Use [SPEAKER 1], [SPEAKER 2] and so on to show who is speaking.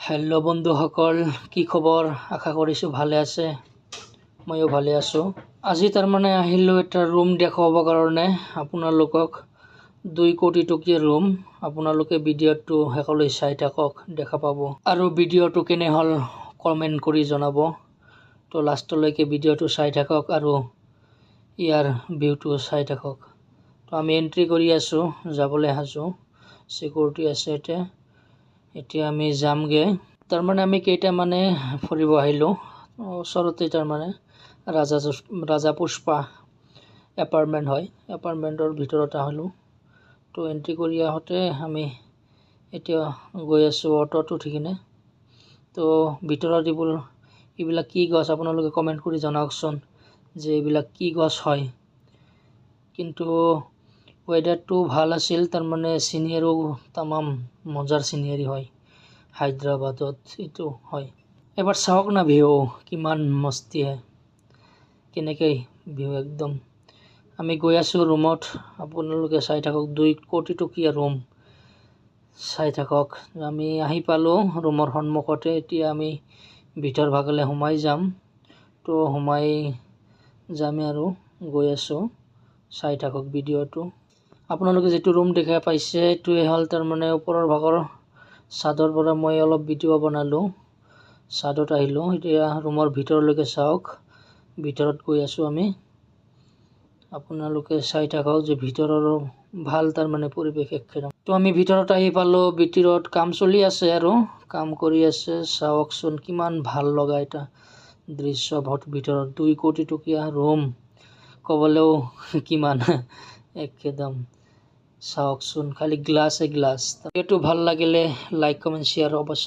[SPEAKER 1] Hello' বন্ধুসকল, কি খবৰ? আশা কৰিছোঁ ভালে আছে। ময়ো ভালে আছোঁ। আজি তাৰমানে আহিলোঁ এটা ৰুম দেখুৱাবৰ কাৰণে আপোনালোকক। 2 কোটি টকীয়া ৰুম। আপোনালোকে ভিডিঅ'টো শেষলৈ চাই থাকক, দেখা পাব। আৰু ভিডিঅ'টো কেনে হ'ল কমেণ্ট কৰি জনাব। তো লাষ্টলৈকে ভিডিঅ'টো চাই থাকক আৰু ইয়াৰ ভিউটো চাই থাকক। তো আমি এন্ট্ৰি কৰি আছোঁ, যাবলৈ সাজু। সিকিউৰিটি আছে এতিয়া আমি যামগে। তাৰমানে আমি কেইটামানে ফুৰিব আহিলোঁ ওচৰতে। তাৰমানে ৰাজা পুষ্পা এপাৰ্টমেণ্ট হয়, এপাৰ্টমেণ্টৰ ভিতৰত আহিলোঁ। তো এন্ট্ৰি কৰি আহোঁতে আমি এতিয়া গৈ আছোঁ অটোত উঠি কিনে। তো ভিতৰত এইবিলাক কি গছ আপোনালোকে কমেণ্ট কৰি জনাওকচোন যে এইবিলাক কি গছ হয়। কিন্তু ৱেডাৰটো ভাল আছিল, তাৰমানে চিনেৰীও তামাম মজাৰ চিনেৰী হয়। হায়দৰাবাদত এইটো হয়। এবাৰ চাওক না ভিউ কিমান মস্তি হয়, কেনেকৈ ভিউ একদম। আমি গৈ আছোঁ ৰুমত, আপোনালোকে চাই থাকক। 2 কোটি টকীয়া ৰুম চাই থাকক। আমি আহি পালোঁ ৰুমৰ সন্মুখতে। এতিয়া আমি ভিতৰ ভাগলৈ সোমাই যাম। তো সোমাই যাম আৰু গৈ আছোঁ, চাই থাকক ভিডিঅ'টো। আপোনালোকে যিটো ৰুম দেখা পাইছে এইটোৱে হ'ল তাৰমানে ওপৰৰ ভাগৰ ছাদৰ পৰা মই অলপ ভিডিঅ' বনালোঁ। ছাদত আহিলোঁ, এতিয়া ৰুমৰ ভিতৰলৈকে চাওক। ভিতৰত গৈ আছোঁ আমি। আপোনালোকে চাই থাকক যে ভিতৰৰ ভাল তাৰমানে পৰিৱেশ একদম। তো আমি ভিতৰত আহি পালোঁ। ভিতৰত কাম চলি আছে আৰু কাম কৰি আছে। চাওকচোন কিমান ভাল লগা এটা দৃশ্য। ভিতৰত 2 কোটি টকীয়া ৰুম ক'বলৈও কিমান একদম। চাওকচোন খালি গ্লাছে গ্লাছ। এইটো ভাল লাগিলে লাইক কমেণ্ট শ্বেয়াৰ অৱশ্যই।